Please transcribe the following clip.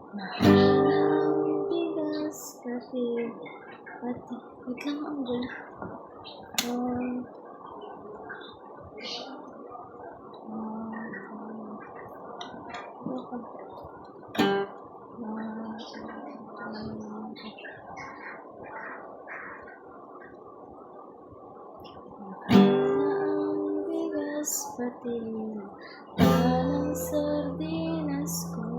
Mahal ng bigas pati wait lang ang boy. Ang bigas pati ng sardinas ko.